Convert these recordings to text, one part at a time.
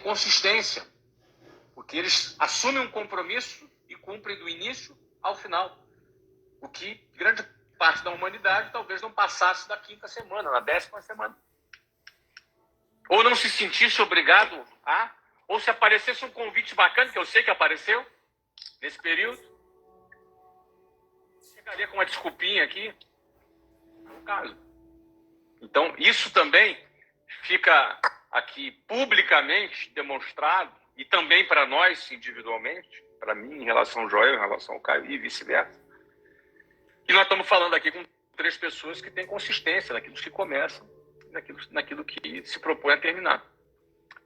consistência, porque eles assumem um compromisso e cumprem do início ao final, o que grande parte da humanidade talvez não passasse da 5ª semana, na 10ª semana. Ou não se sentisse obrigado a, ou se aparecesse um convite bacana, que eu sei que apareceu nesse período, chegaria com uma desculpinha aqui, no caso. Então, isso também fica aqui publicamente demonstrado, e também para nós individualmente, para mim em relação ao Joel, em relação ao Caio e vice-versa, que nós estamos falando aqui com 3 pessoas que têm consistência naquilo que começam, naquilo que se propõe a terminar.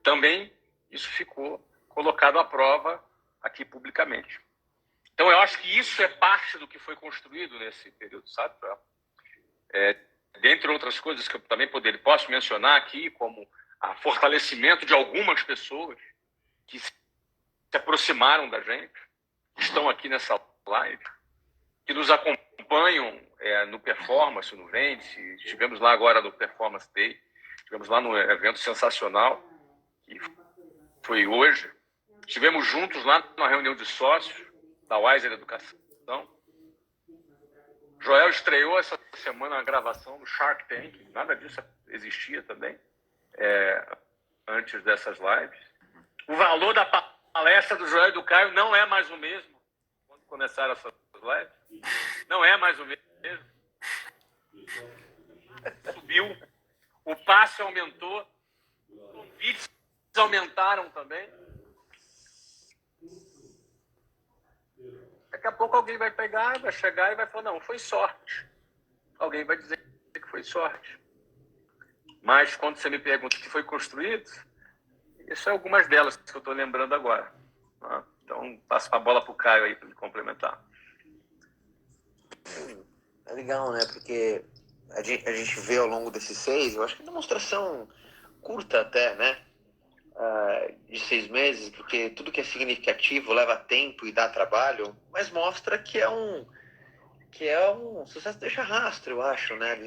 Também isso ficou colocado à prova aqui publicamente. Então, eu acho que isso é parte do que foi construído nesse período, sabe? Dentre outras coisas que eu também posso mencionar aqui, como o fortalecimento de algumas pessoas que se aproximaram da gente, que estão aqui nessa live, que nos acompanham no Performance, no Vente. Estivemos lá agora no Performance Day, estivemos lá no evento sensacional, que foi hoje. Estivemos juntos lá na reunião de sócios da Wiser Educação. Joel estreou essa semana a gravação do Shark Tank, nada disso existia também antes dessas lives. O valor da palestra do Joel e do Caio não é mais o mesmo quando começaram essas lives. Não é mais o mesmo. Subiu, o passe aumentou, os convites aumentaram também. Daqui a pouco alguém vai pegar, vai chegar e vai falar, não, foi sorte. Alguém vai dizer que foi sorte. Mas quando você me pergunta o que foi construído, isso é algumas delas que eu estou lembrando agora. Então, passo a bola para o Caio aí para me complementar. É legal, né? Porque a gente vê ao longo desses 6, eu acho que é uma demonstração curta até, né? De 6 meses, porque tudo que é significativo leva tempo e dá trabalho, mas mostra que é um sucesso deixa rastro, eu acho, né?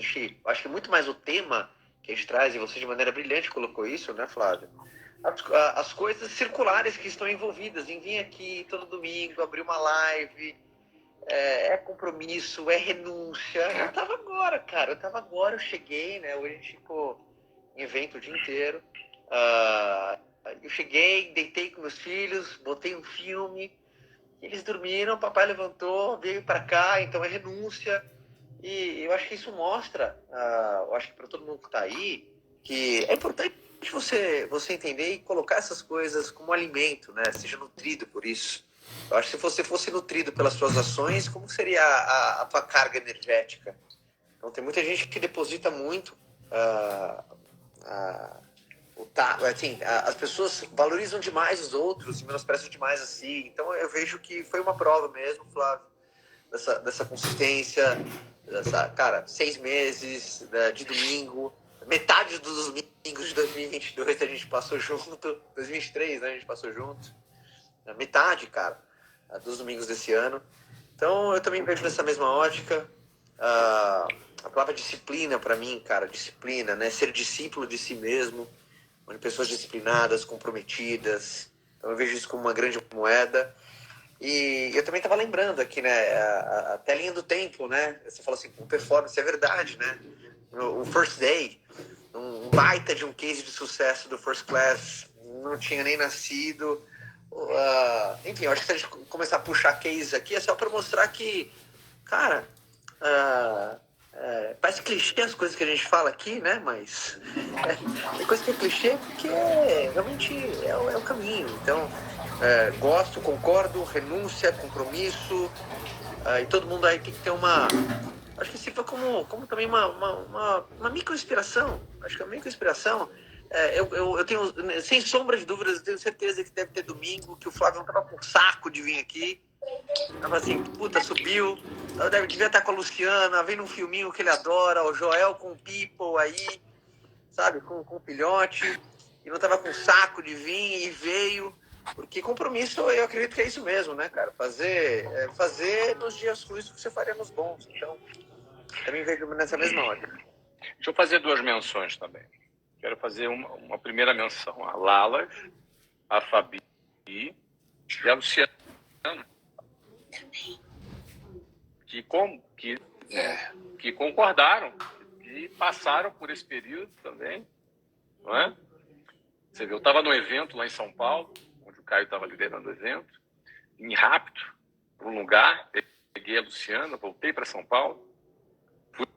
Acho que muito mais o tema que a gente traz, e você de maneira brilhante colocou isso, né, Flávio? As coisas circulares que estão envolvidas em vir aqui todo domingo, abrir uma live, compromisso, é renúncia. Eu tava agora, eu cheguei, né? Hoje a gente ficou em evento o dia inteiro. Eu cheguei, deitei com meus filhos, botei um filme, eles dormiram, o papai levantou, veio para cá, então é renúncia. E eu acho que isso mostra, eu acho que para todo mundo que está aí, que é importante você entender e colocar essas coisas como alimento, né? Seja nutrido por isso. Eu acho que se você fosse nutrido pelas suas ações, como seria a tua carga energética? Então tem muita gente que deposita muito assim, as pessoas valorizam demais os outros e menosprezam demais a si. Então eu vejo que foi uma prova mesmo, Flávio, dessa consistência, cara, 6 meses de domingo, metade dos domingos de 2022 a gente passou junto, 2023, né, a gente passou junto, metade, cara, dos domingos desse ano. Então eu também vejo nessa mesma ótica. A palavra disciplina para mim, cara, disciplina, né, ser discípulo de si mesmo, onde pessoas disciplinadas, comprometidas. Então eu vejo isso como uma grande moeda. E eu também estava lembrando aqui, né, a telinha do tempo, né? Você falou assim, com performance, é verdade, né? O First Day, um baita de um case de sucesso do First Class, não tinha nem nascido. Enfim, eu acho que se a gente começar a puxar cases aqui, é só para mostrar que, cara, parece clichê as coisas que a gente fala aqui, né? Mas tem coisa que é clichê porque realmente é o caminho. Então, gosto, concordo, renúncia, compromisso, e todo mundo aí tem que ter acho que sirva como também uma micro-inspiração. Acho que a micro-inspiração, eu tenho, sem sombra de dúvidas, eu tenho certeza que deve ter domingo, que o Flávio não tava com saco de vir aqui. Tava assim, puta, subiu. Devia estar com a Luciana, vendo um filminho que ele adora, o Joel com o People aí, sabe, com o filhote, e não tava com saco de vir e veio, porque compromisso, eu acredito que é isso mesmo, né, cara? Fazer nos dias ruins o que você faria nos bons. Então, também vejo nessa mesma hora. Deixa eu fazer 2 menções também. Quero fazer uma primeira menção a Lalas, a Fabi e a Luciana, que concordaram, que passaram por esse período também, não é? Você viu, eu estava no evento lá em São Paulo, onde o Caio estava liderando o evento, em rápido, para um lugar, peguei a Luciana, voltei para São Paulo, fui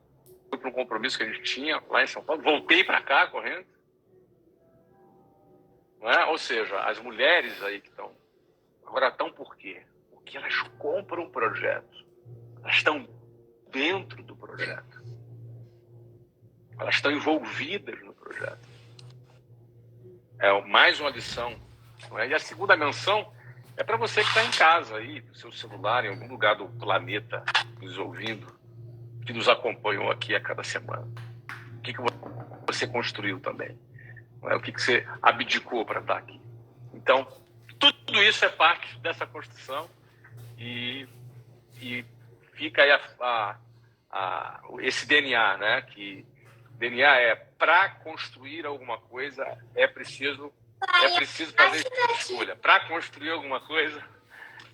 para um compromisso que a gente tinha lá em São Paulo, voltei para cá correndo. Não é? Ou seja, as mulheres aí que estão, agora estão por quê? Porque elas compram o projeto, elas estão dentro do projeto, elas estão envolvidas no projeto. É mais uma lição. Não é? E a segunda menção é para você que está em casa aí, no seu celular, em algum lugar do planeta, nos ouvindo, que nos acompanham aqui a cada semana. O que você construiu também? Não é? O que você abdicou para estar aqui? Então, tudo isso é parte dessa construção e fica aí esse DNA, né? Que DNA é para construir alguma coisa é preciso fazer escolha. Para construir alguma coisa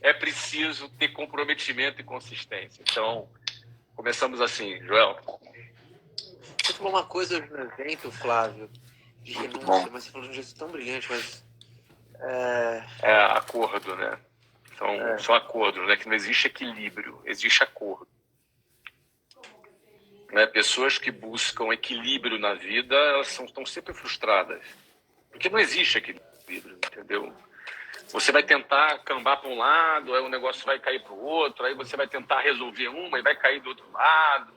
é preciso ter comprometimento e consistência. Então, começamos assim, Joel. Você falou uma coisa no evento, Flávio, de renúncia, mas você falou de um jeito tão brilhante, mas... É acordo, né? São acordos, né? Que não existe equilíbrio, existe acordo. Né? Pessoas que buscam equilíbrio na vida, elas estão sempre frustradas. Porque não existe equilíbrio, entendeu? Você vai tentar cambar para um lado, aí o negócio vai cair para o outro, aí você vai tentar resolver uma e vai cair do outro lado.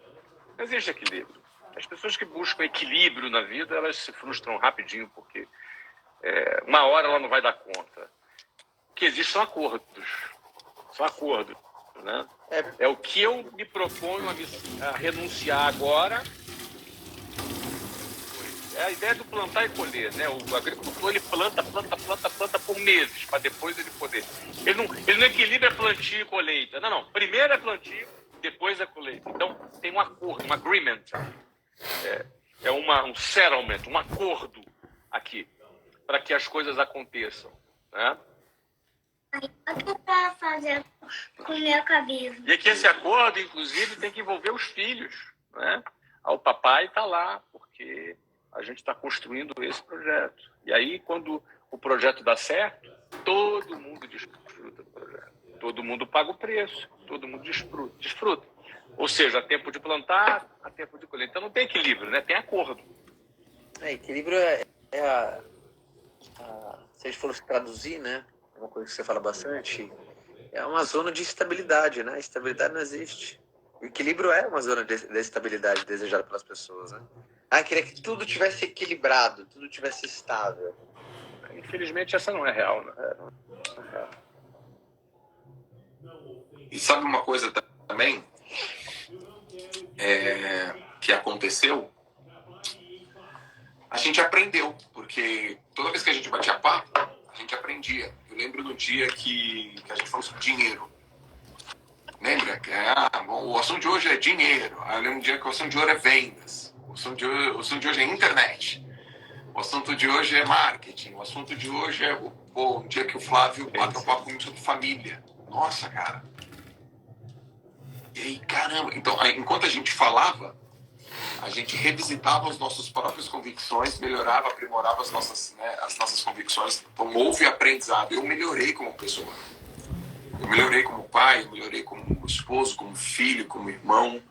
Não existe equilíbrio. As pessoas que buscam equilíbrio na vida, elas se frustram rapidinho, porque uma hora ela não vai dar conta. O que existe são acordos. São acordos, né? É o que eu me proponho a renunciar agora. É a ideia do plantar e colher, né? O agricultor, ele planta por meses, para depois ele poder... Ele não equilibra plantio e colheita. Não. Primeiro é plantio, depois é colheita. Então, tem um acordo, um agreement. Um settlement, um acordo aqui, para que as coisas aconteçam, né? O que eu tava fazendo com o meu cabelo? E aqui esse acordo, inclusive, tem que envolver os filhos, né? O papai está lá, porque a gente está construindo esse projeto. E aí, quando o projeto dá certo, todo mundo desfruta do projeto. Todo mundo paga o preço, todo mundo desfruta. Ou seja, há tempo de plantar, há tempo de colher. Então não tem equilíbrio, né? Tem acordo. Equilíbrio se a gente for traduzir, né? Uma coisa que você fala bastante, é uma zona de estabilidade, né? Estabilidade não existe. O equilíbrio é uma zona de estabilidade desejada pelas pessoas, né? Queria que tudo tivesse equilibrado, tudo tivesse estável. Infelizmente, essa não é real, né? Não é real. E sabe uma coisa também que aconteceu? A gente aprendeu, porque toda vez que a gente batia papo, a gente aprendia. Eu lembro no dia que a gente falou sobre dinheiro. Lembra? O assunto de hoje é dinheiro. Eu lembro um dia que o assunto de hoje é vendas. O assunto de hoje é internet. O assunto de hoje é marketing. O assunto de hoje é um dia que o Flávio bateu papo comigo sobre família. Nossa, cara. E aí, caramba. Então, enquanto a gente falava, a gente revisitava as nossas próprias convicções, melhorava, aprimorava as nossas convicções. Então, houve aprendizado. Eu melhorei como pessoa. Eu melhorei como pai, eu melhorei como esposo, como filho, como irmão,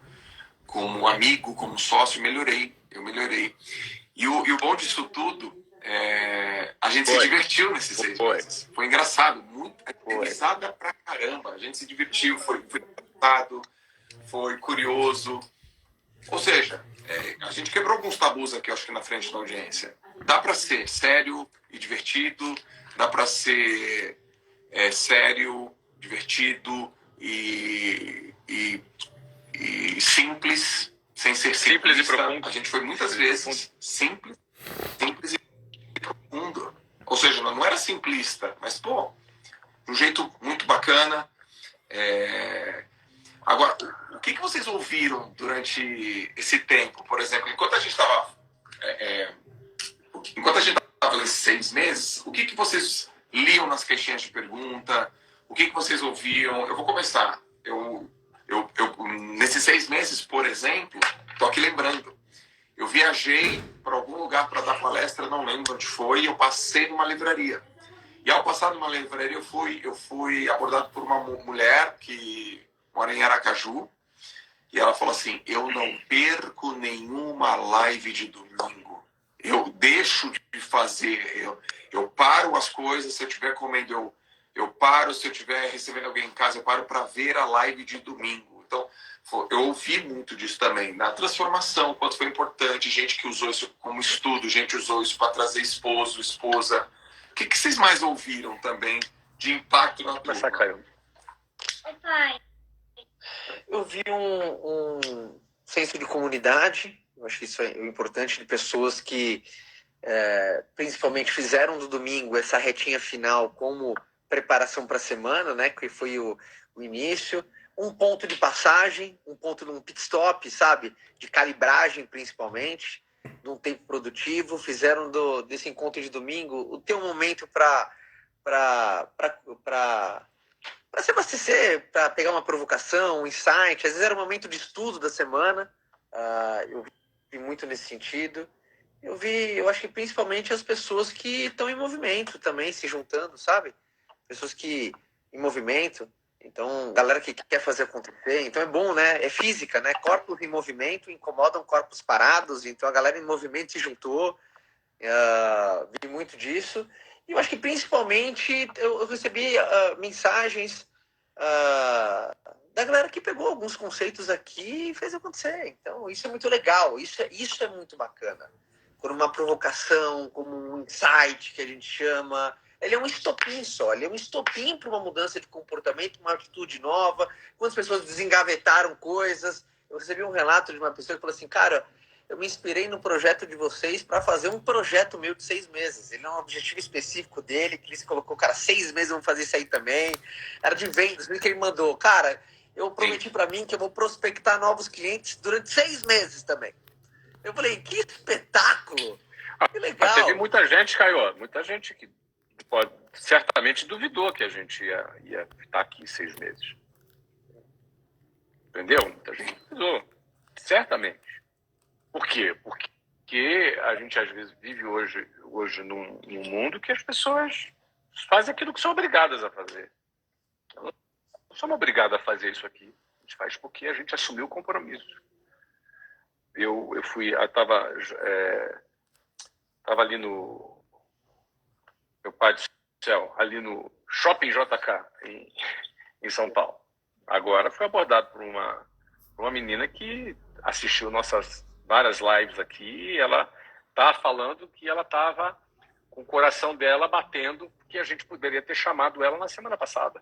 como amigo, como sócio. Eu melhorei. E o bom disso tudo a gente se divertiu nesses 6 meses. Foi engraçado, muito risada pra caramba. A gente se divertiu, foi engraçado, foi curioso. Ou seja, a gente quebrou alguns tabus aqui, acho que na frente da audiência. Dá pra ser sério e divertido, dá pra ser sério, divertido e simples, sem ser simples e profundo. A gente foi muitas vezes simples e profundo. Ou seja, não era simplista, mas, de um jeito muito bacana. Agora, o que vocês ouviram durante esse tempo? Por exemplo, enquanto a gente estava nesses 6 meses, o que vocês liam nas caixinhas de pergunta? O que vocês ouviam? Eu vou começar. Nesses 6 meses, por exemplo, tô aqui lembrando. Eu viajei para algum lugar para dar palestra, não lembro onde foi, e eu passei numa livraria. E ao passar numa livraria, eu fui abordado por uma mulher que mora em Aracaju. E ela falou assim, eu não perco nenhuma live de domingo. Eu deixo de fazer, eu paro as coisas, se eu estiver comendo, eu paro, se eu estiver recebendo alguém em casa, eu paro para ver a live de domingo. Então, eu ouvi muito disso também, na transformação, quanto foi importante, gente que usou isso como estudo, gente que usou isso para trazer esposo, esposa. O que vocês mais ouviram também de impacto na turma? Ô, pai. Eu vi um senso de comunidade, eu acho que isso é importante, de pessoas que principalmente fizeram do domingo essa retinha final como preparação para a semana, né, que foi o início, um ponto de passagem, um ponto de um pit stop, sabe, de calibragem principalmente, de um tempo produtivo, fizeram desse encontro de domingo o teu momento para se abastecer, para pegar uma provocação, um insight. Às vezes era um momento de estudo da semana. Eu vi muito nesse sentido. Eu acho que principalmente as pessoas que estão em movimento também, se juntando, sabe? Pessoas que em movimento. Então, galera que quer fazer acontecer. Então é bom, né? É física, né? Corpos em movimento incomodam corpos parados. Então a galera em movimento se juntou. Vi muito disso. E eu acho que principalmente eu recebi mensagens da galera que pegou alguns conceitos aqui e fez acontecer. Então isso é muito legal, isso é muito bacana. Por uma provocação, como um insight que a gente chama, ele é um estopim só, ele é um estopim para uma mudança de comportamento, uma atitude nova. Quantas pessoas desengavetaram coisas. Eu recebi um relato de uma pessoa que falou assim, cara, eu me inspirei no projeto de vocês para fazer um projeto meu de 6 meses. Ele é um objetivo específico dele, que ele se colocou, cara, 6 meses vamos fazer isso aí também. Era de vendas, que ele mandou. Cara, eu prometi para mim que eu vou prospectar novos clientes durante 6 meses também. Eu falei, que espetáculo! Que legal! Teve muita gente, Caio, muita gente que certamente duvidou que a gente ia estar aqui 6 meses. Entendeu? Muita gente duvidou. Certamente. Por quê? Porque a gente, às vezes, vive hoje num mundo que as pessoas fazem aquilo que são obrigadas a fazer. Elas não são obrigadas a fazer isso aqui. A gente faz porque a gente assumiu o compromisso. Eu estava ali no... Meu pai do céu, ali no Shopping JK, em São Paulo. Agora fui abordado por uma menina que assistiu nossas várias lives aqui, e ela tá falando que ela estava com o coração dela batendo, que a gente poderia ter chamado ela na semana passada.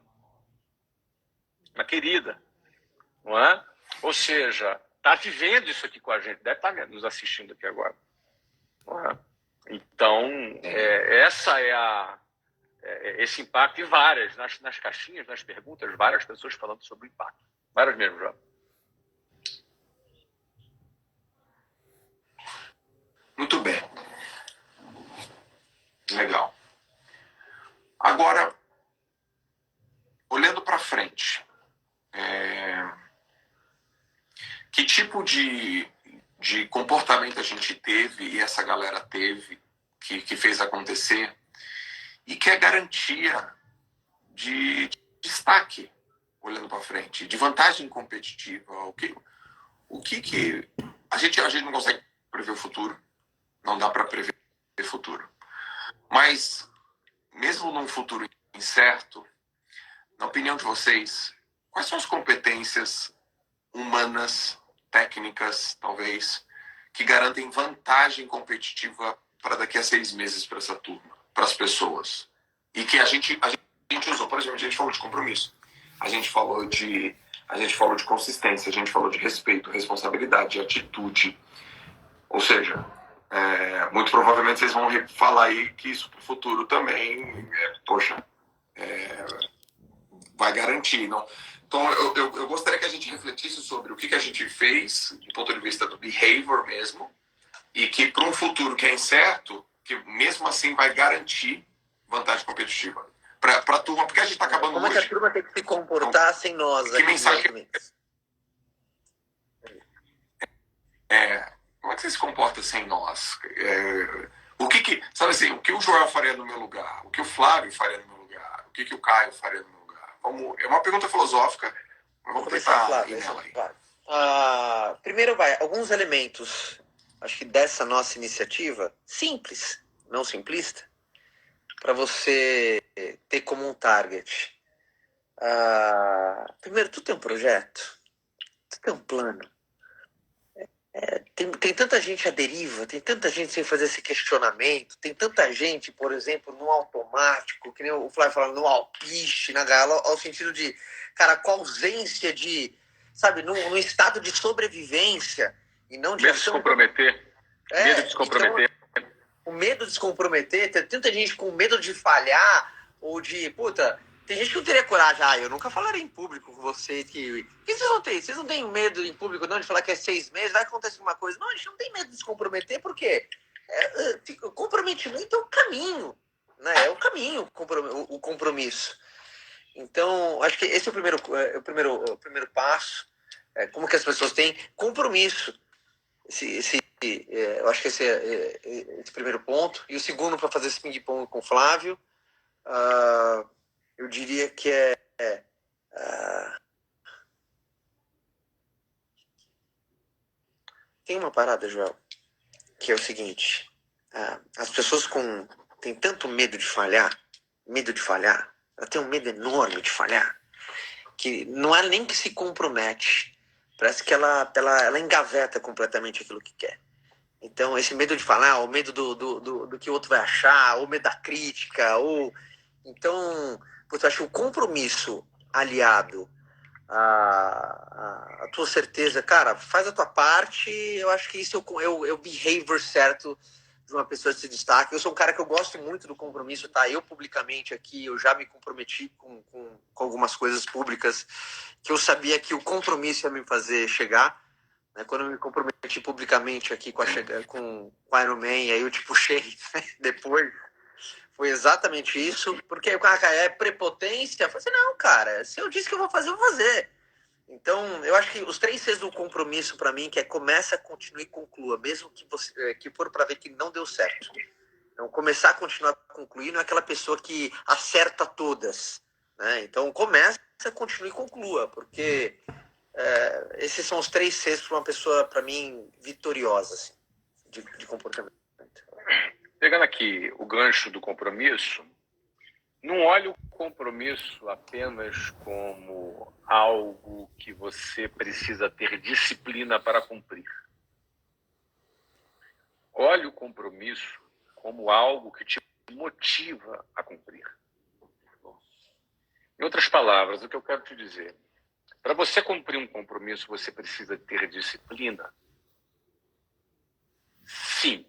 Uma querida, não é? Ou seja, tá vivendo isso aqui com a gente, deve estar nos assistindo aqui agora. Não é? Então, essa esse impacto, e várias, nas caixinhas, nas perguntas, várias pessoas falando sobre o impacto. Várias mesmo, já. Muito bem. Legal. Agora, olhando para frente, que tipo de comportamento a gente teve e essa galera teve que fez acontecer e que é garantia de destaque, olhando para frente, de vantagem competitiva? O que a gente não consegue prever o futuro. Não dá para prever o futuro. Mas, mesmo num futuro incerto, na opinião de vocês, quais são as competências humanas, técnicas, talvez, que garantem vantagem competitiva para daqui a 6 meses para essa turma, para as pessoas? E que a gente usou, por exemplo, a gente falou de compromisso, a gente falou de consistência, a gente falou de respeito, responsabilidade, atitude. Ou seja, muito provavelmente vocês vão falar aí que isso para o futuro também, vai garantir. Não? Então, eu gostaria que a gente refletisse sobre o que a gente fez, do ponto de vista do behavior mesmo, e que para um futuro que é incerto, que mesmo assim vai garantir vantagem competitiva. Para a turma, porque a gente está acabando Como é que hoje. a turma tem que se comportar sem nós? Que aqui mensagem- nos Como é que você se comporta sem nós? O que sabe assim, o que o Joel faria no meu lugar? O que o Flávio faria no meu lugar? O que o Caio faria no meu lugar? É uma pergunta filosófica, mas vamos começar, tentar Flávio. ir nela aí. Primeiro alguns elementos, acho que dessa nossa iniciativa, simples, não simplista, para você ter como um target. Primeiro, tu tem um projeto, tu tem um plano. Tem tanta gente à deriva, tem tanta gente sem fazer esse questionamento, tem tanta gente, por exemplo, no automático, que nem o Flávio falando, no alpiste, na gala, ao sentido de, cara, com a ausência de, sabe, no estado de sobrevivência e não de Medo de se comprometer. Medo de se comprometer. Então, o medo de se comprometer, tem tanta gente com medo de falhar, ou de, puta, tem gente que não teria coragem. Eu nunca falarei em público com você que... O que vocês não têm? Vocês não têm medo em público não de falar que é 6 meses, vai acontecer alguma coisa. Não, a gente não tem medo de se comprometer, porque comprometimento é o caminho, né? É o caminho, o compromisso. Então, acho que esse é o primeiro passo. Como que as pessoas têm compromisso. Eu acho que esse é esse primeiro ponto. E o segundo, para fazer esse ping-pong com o Flávio, eu diria que tem uma parada, Joel, que é o seguinte: as pessoas têm tanto medo de falhar, ela tem um medo enorme de falhar, que não é nem que se compromete, parece que ela engaveta completamente aquilo que quer. Então, esse medo de falar, o medo do que o outro vai achar, o medo da crítica, Então, eu acho que o compromisso aliado à tua certeza, cara, faz a tua parte, eu acho que isso é o behavior certo de uma pessoa que se destaca. Eu sou um cara que eu gosto muito do compromisso, tá? Eu publicamente aqui, eu já me comprometi com algumas coisas públicas que eu sabia que o compromisso ia me fazer chegar. Quando eu me comprometi publicamente aqui com o Iron Man, aí eu te puxei depois, foi exatamente isso, porque é prepotência. Eu falei assim, não, cara, se eu disse que eu vou fazer, eu vou fazer. Então, eu acho que os 3 Cs do compromisso para mim, que é começa, continue e conclua, mesmo que for para ver que não deu certo. Então, começar, continuar, concluir, não é aquela pessoa que acerta todas, né? Então, começa, continue e conclua, porque esses são os 3 Cs para uma pessoa, para mim, vitoriosa, assim, de comportamento. Pegando aqui o gancho do compromisso, não olhe o compromisso apenas como algo que você precisa ter disciplina para cumprir. Olhe o compromisso como algo que te motiva a cumprir. Em outras palavras, o que eu quero te dizer, para você cumprir um compromisso, você precisa ter disciplina? Sim.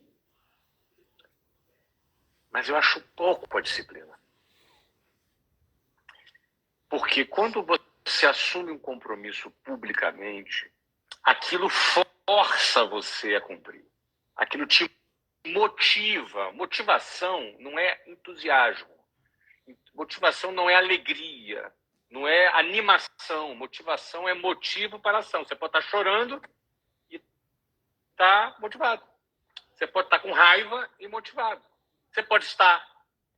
Mas eu acho pouco a disciplina. Porque quando você assume um compromisso publicamente, aquilo força você a cumprir. Aquilo te motiva. Motivação não é entusiasmo. Motivação não é alegria. Não é animação. Motivação é motivo para a ação. Você pode estar chorando e estar motivado. Você pode estar com raiva e motivado. Você pode estar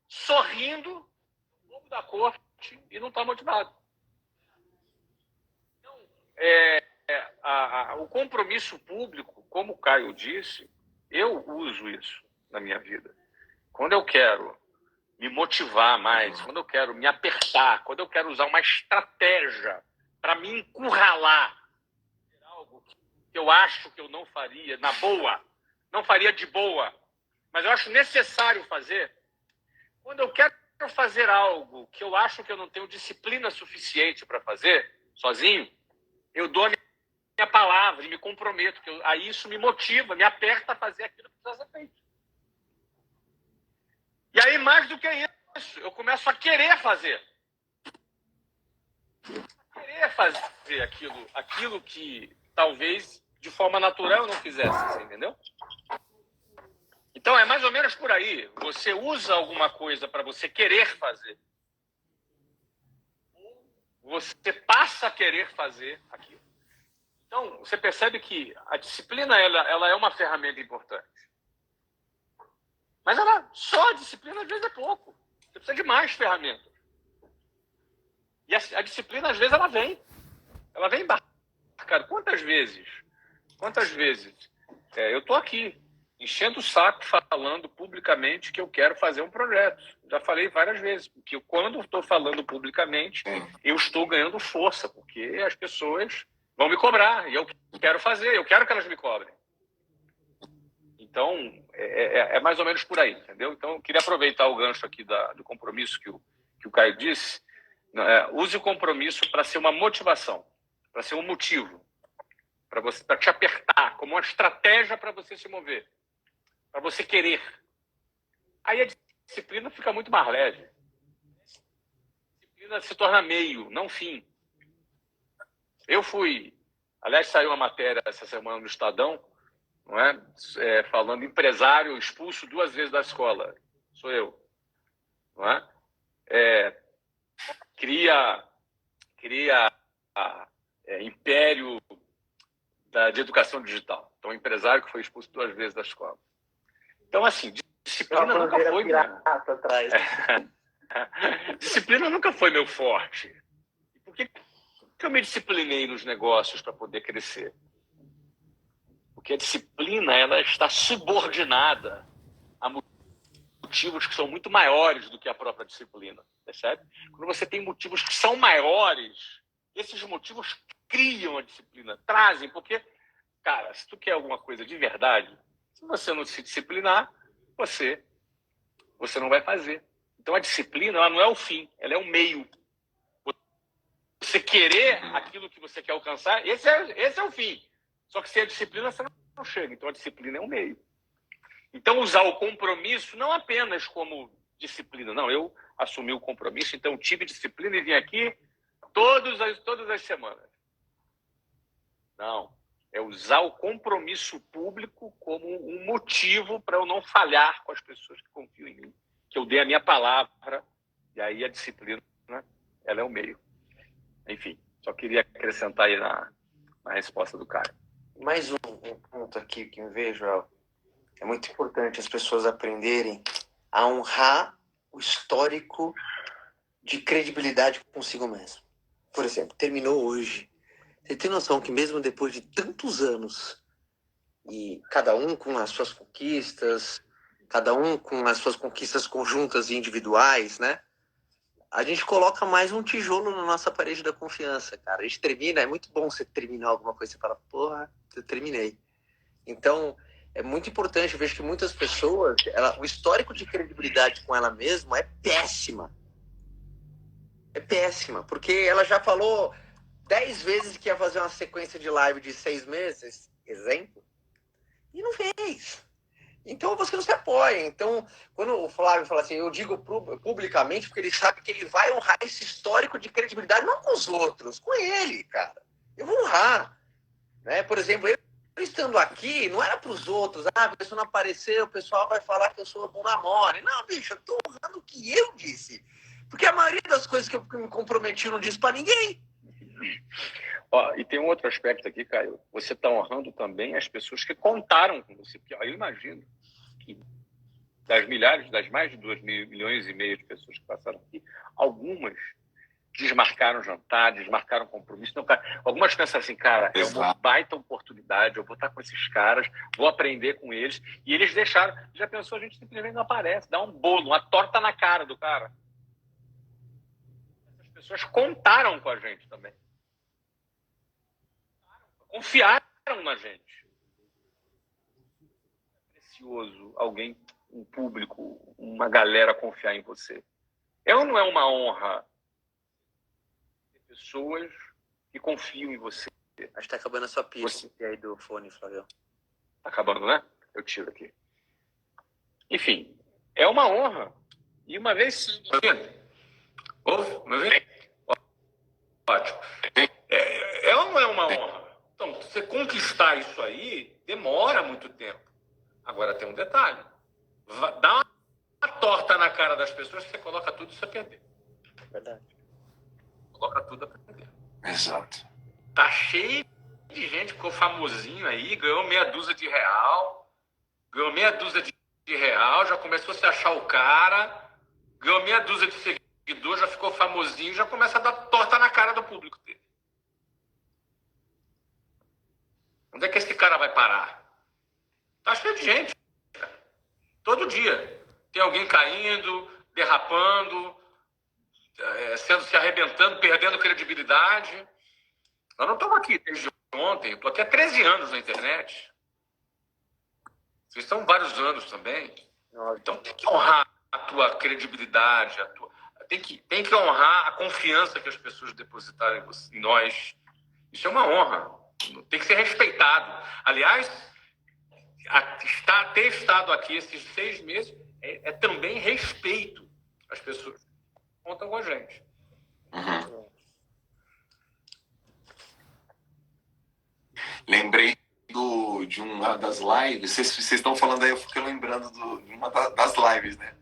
sorrindo, bobo da corte, e não está motivado. Então, o compromisso público, como o Caio disse, eu uso isso na minha vida. Quando eu quero me motivar mais, quando eu quero me apertar, quando eu quero usar uma estratégia para me encurralar, algo que eu acho que eu não faria na boa, não faria de boa, mas eu acho necessário fazer. Quando eu quero fazer algo que eu acho que eu não tenho disciplina suficiente para fazer sozinho, eu dou a minha palavra e me comprometo. Aí isso me motiva, me aperta a fazer aquilo que precisa ser feito. E aí, mais do que isso, eu começo a querer fazer. Querer fazer aquilo que talvez de forma natural eu não fizesse, você entendeu? Então, Então, é mais ou menos por aí. Você usa alguma coisa para você querer fazer. Você passa a querer fazer aquilo. Então, você percebe que a disciplina ela é uma ferramenta importante. Mas só a disciplina, às vezes, é pouco. Você precisa de mais ferramentas. E a disciplina, às vezes, ela vem. Ela vem embarcada. Quantas vezes eu estou aqui, enchendo o saco, falando publicamente que eu quero fazer um projeto. Já falei várias vezes, porque quando estou falando publicamente, eu estou ganhando força, porque as pessoas vão me cobrar, e eu quero fazer, eu quero que elas me cobrem. Então, é mais ou menos por aí, entendeu? Então, eu queria aproveitar o gancho aqui do compromisso que o Caio disse. Use o compromisso para ser uma motivação, para ser um motivo, para te apertar, como uma estratégia para você se mover, para você querer. Aí a disciplina fica muito mais leve. A disciplina se torna meio, não fim. Aliás, saiu uma matéria essa semana no Estadão, não é? Falando empresário expulso 2 vezes da escola. Sou eu. Não é? Cria império de educação digital. Então, empresário que foi expulso 2 vezes da escola. Então, assim, disciplina nunca foi... atrás. Disciplina nunca foi meu forte. Por que eu me disciplinei nos negócios para poder crescer? Porque a disciplina ela está subordinada a motivos que são muito maiores do que a própria disciplina, percebe? Quando você tem motivos que são maiores, esses motivos criam a disciplina, trazem, porque, cara, se tu quer alguma coisa de verdade, se você não se disciplinar, você não vai fazer. Então a disciplina ela não é o fim, ela é o meio. Você querer aquilo que você quer alcançar, esse é o fim. Só que sem a disciplina você não chega. Então a disciplina é um meio. Então usar o compromisso não apenas como disciplina. Não, eu assumi o compromisso, então tive disciplina e vim aqui todas as semanas. Não, é usar o compromisso público como um motivo para eu não falhar com as pessoas que confiam em mim. Que eu dei a minha palavra, e aí a disciplina, né, ela é o meio. Enfim, só queria acrescentar aí na resposta do cara. Mais um ponto aqui que eu vejo, é muito importante as pessoas aprenderem a honrar o histórico de credibilidade consigo mesmo. Por exemplo, terminou hoje. Você tem noção que mesmo depois de tantos anos, e cada um com as suas conquistas, cada um com as suas conquistas conjuntas e individuais, né? A gente coloca mais um tijolo na nossa parede da confiança, cara. A gente termina, é muito bom você terminar alguma coisa, você fala, porra, eu terminei. Então, é muito importante, eu vejo que muitas pessoas, o histórico de credibilidade com ela mesma é péssima. É péssima, porque ela já falou 10 vezes que ia fazer uma sequência de live de 6 meses, exemplo, e não fez. Então você não se apoia. Então, quando o Flávio fala assim, eu digo publicamente, porque ele sabe que ele vai honrar esse histórico de credibilidade, não com os outros, com ele, cara. Eu vou honrar. Né? Por exemplo, eu estando aqui, não era para os outros, a pessoa não apareceu, o pessoal vai falar que eu sou bom na mole. Não, bicho, eu estou honrando o que eu disse. Porque a maioria das coisas que eu me comprometi eu não disse para ninguém. E tem um outro aspecto aqui, Caio. Você está honrando também as pessoas que contaram com você. Porque eu imagino que das mais de 2 milhões e meio de pessoas que passaram aqui, algumas desmarcaram jantar, desmarcaram compromisso. Não, cara, algumas pensam assim, cara, é uma baita oportunidade, eu vou estar com esses caras, vou aprender com eles. E eles deixaram. Já pensou, a gente simplesmente não aparece, dá um bolo, uma torta na cara do cara. Essas pessoas contaram com a gente também. Confiaram na gente. É precioso alguém, um público, uma galera confiar em você. Não é uma honra ter pessoas que confiam em você. Acho que está acabando a sua pista aí do fone, Flávio. Está acabando, né? Eu tiro aqui. Enfim, é uma honra. E uma vez... Ouve? Me vê? Ótimo. Não é uma honra. Então, você conquistar isso aí demora muito tempo. Agora tem um detalhe. Dá uma torta na cara das pessoas, você coloca tudo e você perder. Verdade. Coloca tudo a perder. Exato. Tá cheio de gente, ficou famosinho aí, ganhou meia dúzia de real, já começou a se achar o cara, ganhou meia dúzia de seguidores, já ficou famosinho, já começa a dar torta na cara do público dele. Onde é que esse cara vai parar? Tá cheio de gente. Todo dia. Tem alguém caindo, derrapando, se arrebentando, perdendo credibilidade. Nós não estamos aqui desde ontem. Eu estou aqui há 13 anos na internet. Vocês estão vários anos também. Então tem que honrar a tua credibilidade. Tem que honrar a confiança que as pessoas depositaram em nós. Isso é uma honra. Tem que ser respeitado. Aliás, ter estado aqui esses 6 meses é também respeito às pessoas que contam com a gente. Uhum. Lembrei de uma das lives, vocês estão falando aí, eu fiquei lembrando de uma das lives, né?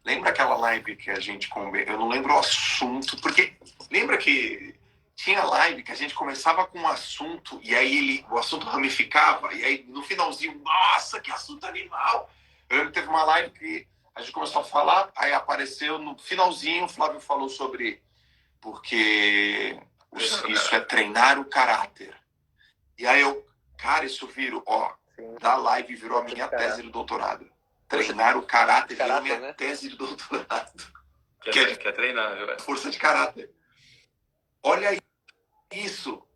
Lembra aquela live que a gente... Eu não lembro o assunto, porque lembra que tinha live que a gente começava com um assunto e aí o assunto ramificava e aí no finalzinho, nossa, que assunto animal! Eu lembro que teve uma live que a gente começou a falar, aí apareceu no finalzinho, o Flávio falou sobre porque isso é treinar o caráter. E aí cara, isso virou, da live virou a minha tese de doutorado. Treinar o caráter virou a minha tese de doutorado. Que é treinar, viu? Força de caráter. Olha isso.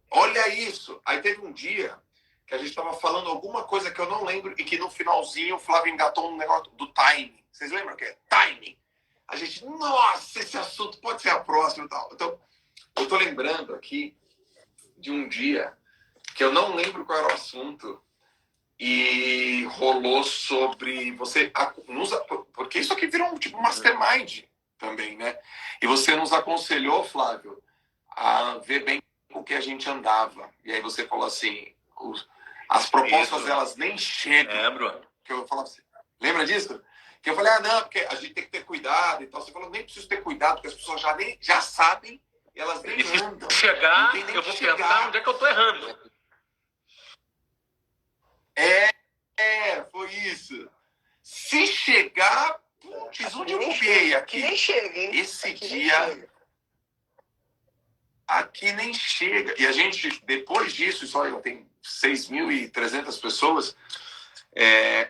Aí teve um dia que a gente estava falando alguma coisa que eu não lembro e que no finalzinho o Flávio engatou um negócio do timing. Vocês lembram o que é? Timing. A gente, nossa, esse assunto pode ser a próxima e tal. Então, eu tô lembrando aqui de um dia que eu não lembro qual era o assunto e rolou sobre você... Porque isso aqui virou um tipo mastermind também, né? E você nos aconselhou, Flávio, a ver bem o que a gente andava. E aí você falou assim, as propostas, elas nem chegam. Lembro. Que eu falava assim, lembra disso? Que eu falei, não, porque a gente tem que ter cuidado e tal. Você falou, nem preciso ter cuidado, porque as pessoas já sabem e elas nem andam. Se chegar, eu vou pensar onde é que eu tô errando. Foi isso. Se chegar, putz, onde eu buguei aqui? Nem chega, hein? Esse aqui dia... Aqui nem chega. E a gente, depois disso, isso olha, tem 6.300 pessoas,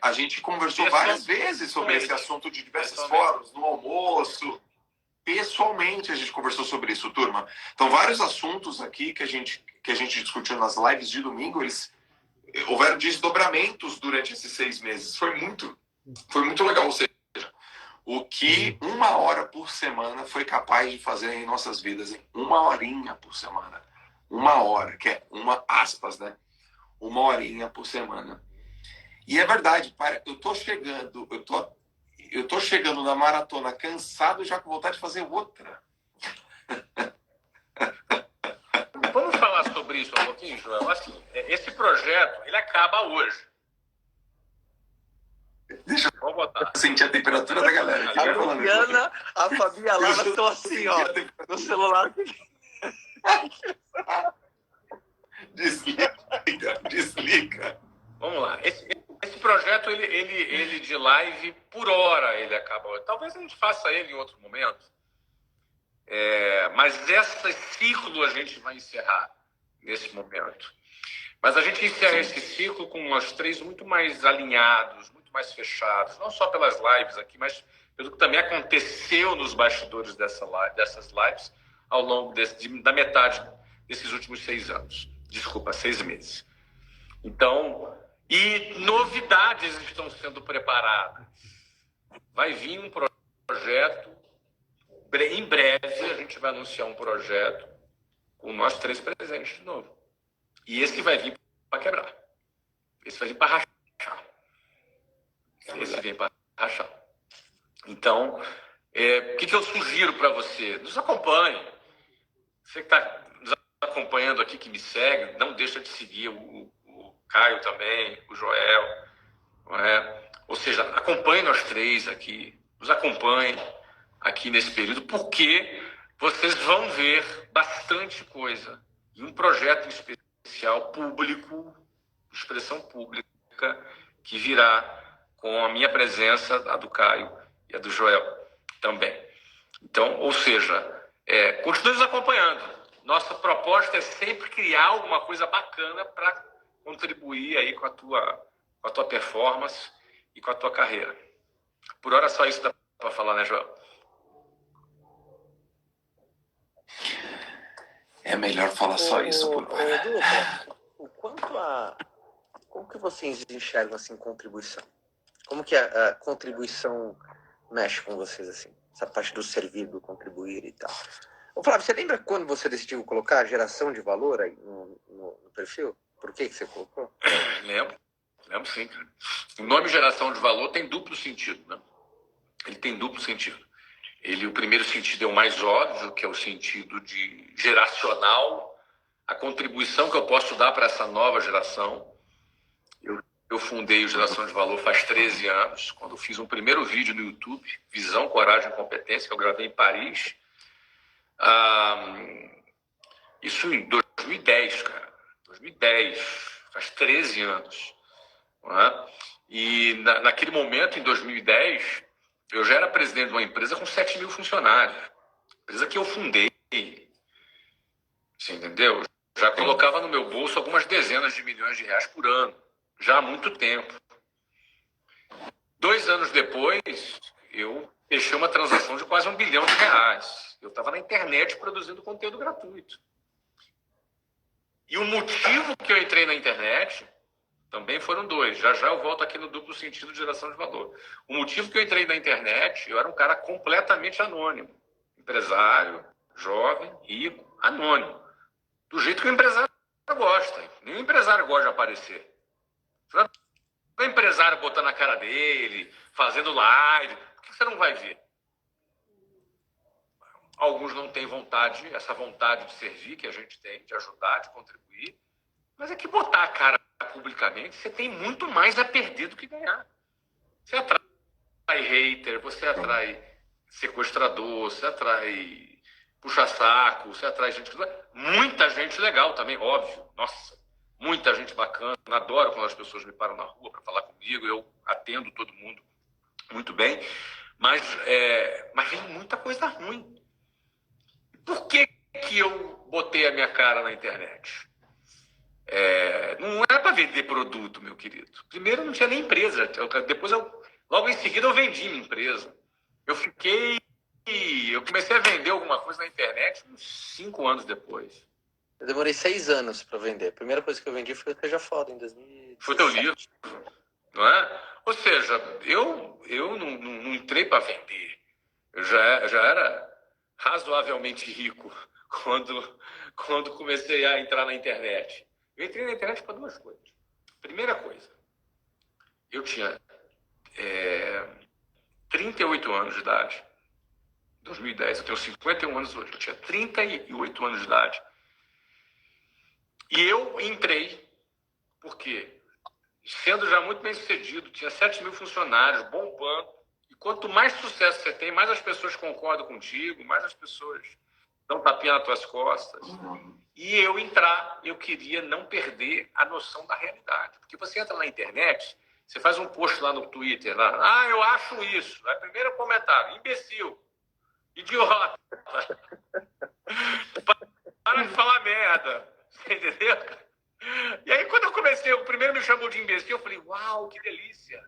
a gente conversou várias vezes sobre esse assunto de diversas formas, no almoço. Pessoalmente a gente conversou sobre isso, turma. Então, vários assuntos aqui que a gente discutiu nas lives de domingo, houveram desdobramentos durante esses 6 meses. Foi muito legal. Ou seja, o que 1 hora por semana foi capaz de fazer em nossas vidas, em 1 horinha por semana. 1 hora, que é aspas, né? 1 horinha por semana. E é verdade, eu tô chegando na maratona cansado, já com vontade de fazer outra. Vamos falar sobre isso um pouquinho, João? Assim, esse projeto, ele acaba hoje. Deixa eu botar. Sentir a temperatura da galera. A Luciana, a Fabi e a Lara estão assim, ó, no celular. Desliga. Vamos lá. Esse projeto, ele de live, por hora, ele acaba hoje. Talvez a gente faça ele em outro momento. Mas esse ciclo a gente vai encerrar nesse momento. Mas a gente encerra esse ciclo com nós 3 muito mais alinhados, muito mais fechados, não só pelas lives aqui, mas pelo que também aconteceu nos bastidores dessas lives ao longo da metade desses últimos 6 anos. Desculpa, 6 meses. Então, e novidades estão sendo preparadas. Vai vir um projeto, em breve a gente vai anunciar um projeto com nós 3 presentes de novo. E esse vai vir para quebrar. Esse vai vir para rachar. Esse vem para rachar. Então, o que eu sugiro para você? Nos acompanhe. Você que está nos acompanhando aqui, que me segue, não deixa de seguir o Caio também, o Joel. Ou seja, acompanhe nós três aqui, nos acompanhe aqui nesse período, porque vocês vão ver bastante coisa. E um projeto especial público, expressão pública, que virá com a minha presença, a do Caio e a do Joel também. Então, ou seja, continue nos acompanhando. Nossa proposta é sempre criar alguma coisa bacana para contribuir aí com a tua performance e com a tua carreira. Por hora, só isso dá para falar, né, Joel? É melhor falar só isso por hora. Dutra, como que vocês enxergam assim contribuição? Como que a contribuição mexe com vocês assim? Essa parte do servir, do contribuir e tal. Ô, Flávio, você lembra quando você decidiu colocar geração de valor aí no perfil? Por que você colocou? Lembro sim, cara. O nome geração de valor tem duplo sentido, né? Ele tem duplo sentido. O primeiro sentido é o mais óbvio, que é o sentido de geracional, a contribuição que eu posso dar para essa nova geração. Eu fundei o Geração de Valor faz 13 anos, quando eu fiz um primeiro vídeo no YouTube, Visão, Coragem e Competência, que eu gravei em Paris. Isso em 2010, cara. 2010, faz 13 anos. Não é? E naquele momento, em 2010, eu já era presidente de uma empresa com 7 mil funcionários. Empresa que eu fundei. Você entendeu? Já colocava no meu bolso algumas dezenas de milhões de reais por ano. Já há muito tempo. 2 anos depois, eu fechei uma transação de quase R$1 bilhão. Eu estava na internet produzindo conteúdo gratuito. E o motivo que eu entrei na internet também foram 2. Já eu volto aqui no duplo sentido de geração de valor. O motivo que eu entrei na internet, eu era um cara completamente anônimo. Empresário, jovem, rico, anônimo. Do jeito que o empresário gosta. Nenhum empresário gosta de aparecer. O empresário botando a cara dele, fazendo live, por que você não vai ver? Alguns não têm vontade, essa vontade de servir que a gente tem, de ajudar, de contribuir. Mas é que botar a cara publicamente, você tem muito mais a perder do que ganhar. Você atrai hater, você atrai sequestrador, você atrai puxa-saco, você atrai gente... Muita gente legal também, óbvio. Nossa, muita gente bacana. Adoro quando as pessoas me param na rua para falar comigo. Eu atendo todo mundo muito bem. Mas vem muita coisa ruim. Por que eu botei a minha cara na internet? Não era para vender produto, meu querido. Primeiro, não tinha nem empresa. Depois, logo em seguida, eu vendi minha empresa. Eu comecei a vender alguma coisa na internet uns 5 anos depois. Eu demorei 6 anos para vender. A primeira coisa que eu vendi foi o Seja Foda, em 2017. Foi teu livro, não é? Ou seja, eu não entrei para vender. Eu já era razoavelmente rico quando comecei a entrar na internet. Eu entrei na internet para 2 coisas. Primeira coisa, eu tinha 38 anos de idade. 2010, eu tenho 51 anos hoje. Eu tinha 38 anos de idade. E eu entrei, porque, sendo já muito bem sucedido, tinha 7 mil funcionários, bombando. E quanto mais sucesso você tem, mais as pessoas concordam contigo, mais as pessoas dão tapinha nas tuas costas. E eu queria não perder a noção da realidade. Porque você entra na internet, você faz um post lá no Twitter, lá, eu acho isso. Aí primeiro comentário, imbecil, idiota. Para de falar merda. Você entendeu? E aí quando eu comecei, o primeiro me chamou de imbecil, eu falei, uau, que delícia.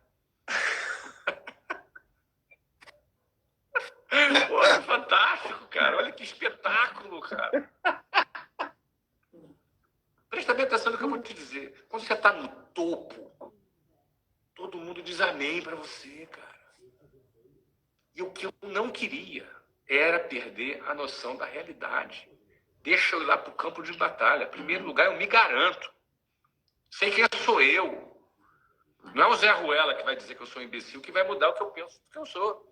Pô, que fantástico, cara. Olha que espetáculo, cara. Presta bem atenção no que eu vou te dizer. Quando você está no topo, todo mundo diz amém para você, cara. E o que eu não queria era perder a noção da realidade. Deixa eu ir lá para o campo de batalha. Em primeiro lugar, eu me garanto. Sei quem sou eu. Não é o Zé Ruela que vai dizer que eu sou um imbecil que vai mudar o que eu penso que eu sou.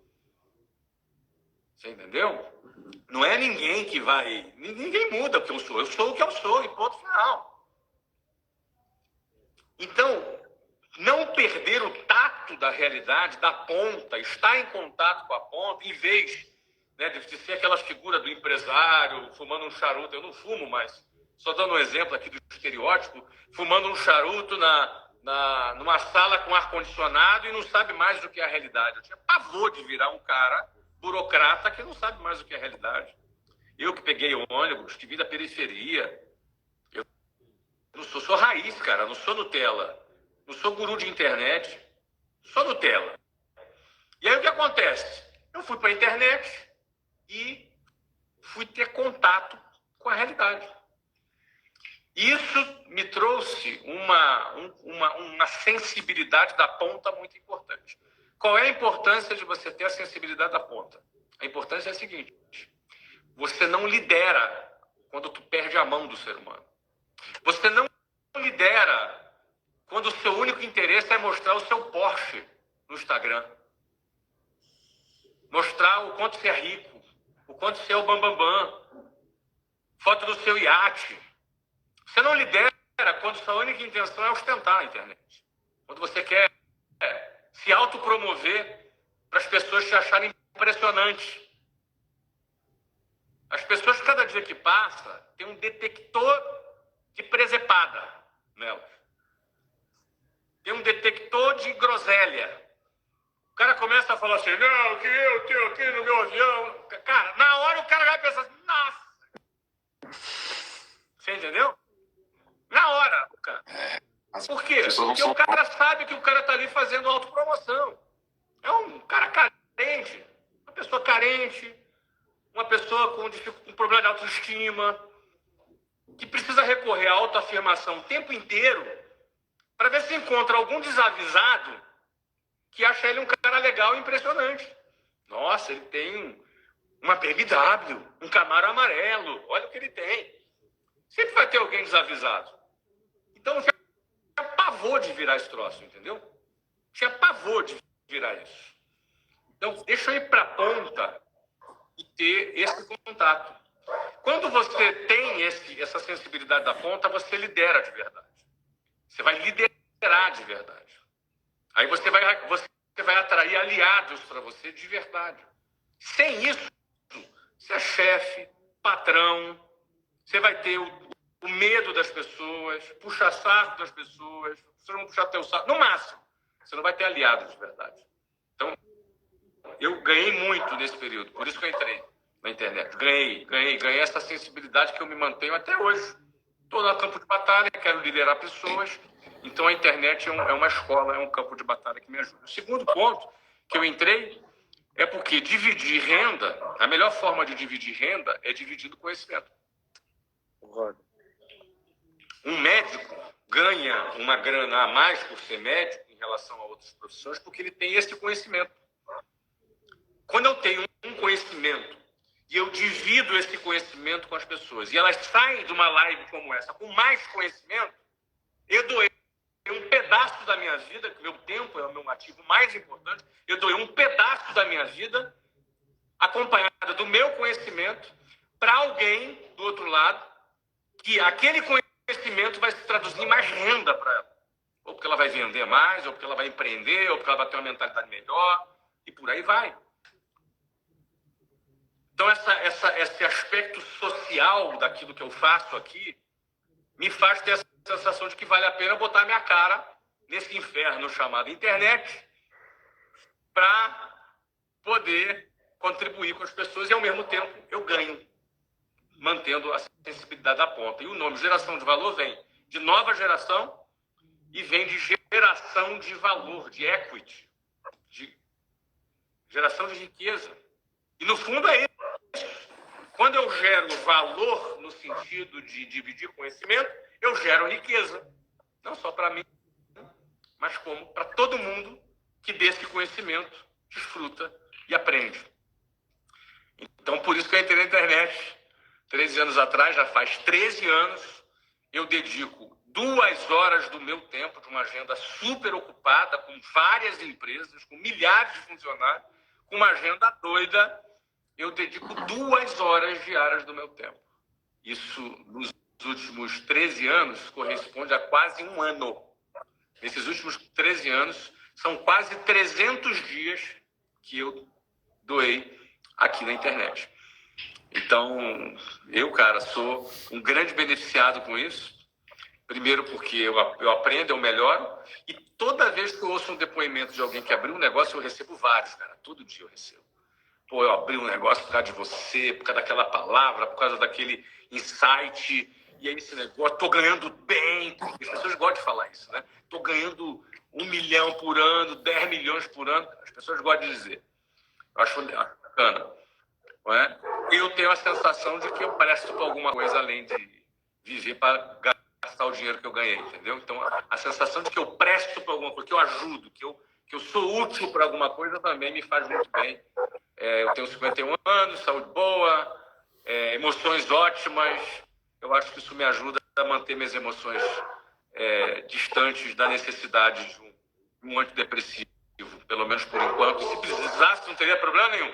Você entendeu? Não é ninguém que vai... Ninguém muda o que eu sou. Eu sou o que eu sou e ponto final. Então, não perder o tato da realidade, da ponta, estar em contato com a ponta, em vez, né, de ser aquela figura do empresário fumando um charuto. Eu não fumo, mas só dando um exemplo aqui do estereótipo, fumando um charuto numa sala com ar-condicionado e não sabe mais do que é a realidade. Eu tinha pavor de virar um cara burocrata que não sabe mais o que é a realidade. Eu que peguei ônibus, que vim da periferia, eu não sou raiz, cara, não sou Nutella, não sou guru de internet, sou Nutella. E aí o que acontece? Eu fui para a internet e fui ter contato com a realidade. Isso me trouxe uma sensibilidade da ponta muito importante. Qual é a importância de você ter a sensibilidade da ponta? A importância é a seguinte: você não lidera quando tu perde a mão do ser humano. Você não lidera quando o seu único interesse é mostrar o seu Porsche no Instagram. Mostrar o quanto você é rico, o quanto você é o bambambam, foto do seu iate. Você não lidera quando sua única intenção é ostentar na internet. Quando você quer se autopromover para as pessoas te acharem impressionante. As pessoas, cada dia que passa, tem um detector de presepada nelas. Tem um detector de groselha. O cara começa a falar assim, não, que eu tenho aqui no meu avião. Cara, na hora o cara vai pensar assim, nossa. Você entendeu? Na hora, cara. Por quê? Porque o cara sabe que o cara tá ali fazendo autopromoção. É um cara carente, uma pessoa carente, uma pessoa com problema de autoestima, que precisa recorrer à autoafirmação o tempo inteiro para ver se encontra algum desavisado que acha ele um cara legal e impressionante. Nossa, ele tem uma BMW, um Camaro amarelo, olha o que ele tem. Sempre vai ter alguém desavisado. Então, eu tinha pavor de virar esse troço, entendeu? Tinha pavor de virar isso. Então, deixa eu ir para a ponta e ter esse contato. Quando você tem essa sensibilidade da ponta, você lidera de verdade. Você vai liderar de verdade. Aí você vai atrair aliados para você de verdade. Sem isso, você é chefe, patrão, você vai ter o medo das pessoas, puxar saco das pessoas, você não puxar teu saco, no máximo, você não vai ter aliados de verdade. Então, eu ganhei muito nesse período, por isso que eu entrei na internet. Ganhei essa sensibilidade que eu me mantenho até hoje. Estou no campo de batalha, quero liderar pessoas, então a internet é uma escola, é um campo de batalha que me ajuda. O segundo ponto que eu entrei é porque dividir renda, a melhor forma de dividir renda é dividindo conhecimento. Um médico ganha uma grana a mais por ser médico em relação a outras profissões porque ele tem esse conhecimento. Quando eu tenho um conhecimento e eu divido esse conhecimento com as pessoas e elas saem de uma live como essa com mais conhecimento, eu doei um pedaço da minha vida, que meu tempo é o meu ativo mais importante, eu doei um pedaço da minha vida acompanhada do meu conhecimento para alguém do outro lado, que aquele conhecimento vai se traduzir em mais renda para ela. Ou porque ela vai vender mais, ou porque ela vai empreender, ou porque ela vai ter uma mentalidade melhor, e por aí vai. Então, esse aspecto social daquilo que eu faço aqui me faz ter essa sensação de que vale a pena botar minha cara nesse inferno chamado internet para poder contribuir com as pessoas e, ao mesmo tempo, eu ganho, mantendo a sensibilidade da ponta. E o nome Geração de Valor vem de nova geração e vem de geração de valor, de equity, de geração de riqueza. E, no fundo, é isso. Quando eu gero valor no sentido de dividir conhecimento, eu gero riqueza. Não só para mim, mas como para todo mundo que desse conhecimento desfruta e aprende. Então, por isso que eu entrei na internet 13 anos atrás, já faz 13 anos, eu dedico 2 horas do meu tempo, de uma agenda super ocupada, com várias empresas, com milhares de funcionários, com uma agenda doida, eu dedico 2 horas diárias do meu tempo. Isso, nos últimos 13 anos, corresponde a quase 1 ano. Nesses últimos 13 anos, são quase 300 dias que eu doei aqui na internet. Então, eu, cara, sou um grande beneficiado com isso. Primeiro porque eu aprendo, eu melhoro. E toda vez que eu ouço um depoimento de alguém que abriu um negócio, eu recebo vários, cara. Todo dia eu recebo. Pô, eu abri um negócio por causa de você, por causa daquela palavra, por causa daquele insight. E aí esse negócio, tô ganhando bem. As pessoas gostam de falar isso, né? Tô ganhando 1 milhão por ano, 10 milhões por ano. As pessoas gostam de dizer. Eu acho bacana. Não é? Eu tenho a sensação de que eu presto para alguma coisa além de viver para gastar o dinheiro que eu ganhei, entendeu? Então, a sensação de que eu presto para alguma coisa, que eu ajudo, que eu sou útil para alguma coisa também me faz muito bem. Eu tenho 51 anos, saúde boa, emoções ótimas. Eu acho que isso me ajuda a manter minhas emoções distantes da necessidade de um antidepressivo, pelo menos por enquanto. E se precisasse, não teria problema nenhum.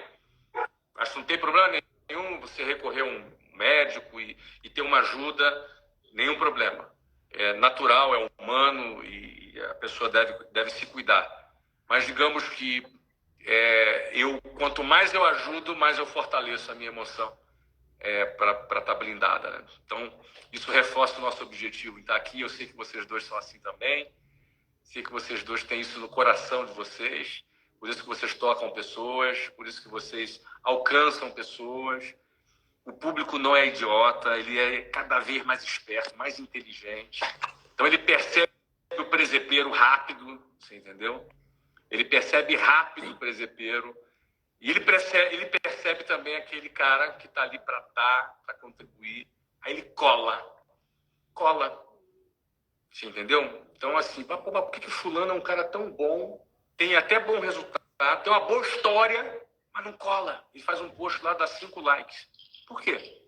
Acho que não tem problema nenhum você recorrer a um médico e ter uma ajuda, nenhum problema. É natural, é humano e a pessoa deve se cuidar. Mas digamos que quanto mais eu ajudo, mais eu fortaleço a minha emoção para estar blindada, né? Então, isso reforça o nosso objetivo em estar aqui. Eu sei que vocês dois são assim também. Sei que vocês dois têm isso no coração de vocês. Por isso que vocês tocam pessoas, por isso que vocês alcançam pessoas. O público não é idiota, ele é cada vez mais esperto, mais inteligente. Então ele percebe o presepeiro rápido, você entendeu? Ele percebe rápido o presepeiro. E ele percebe também aquele cara que está ali para dar, para contribuir. Aí ele cola. Você entendeu? Então, assim, por que fulano é um cara tão bom, tem até bom resultado, tem uma boa história, mas não cola. Ele faz um post lá, dá 5 likes. Por quê?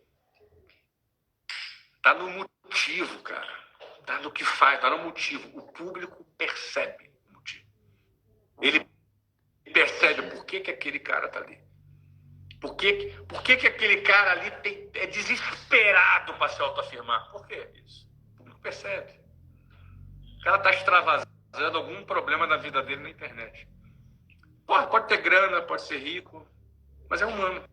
Tá no motivo, cara. Tá no que faz, tá no motivo. O público percebe o motivo. Ele percebe por que aquele cara tá ali. Por que aquele cara ali é desesperado para se autoafirmar? Por que isso? O público percebe. O cara tá extravasando algum problema da vida dele na internet. Pode ter grana, pode ser rico, mas é humano.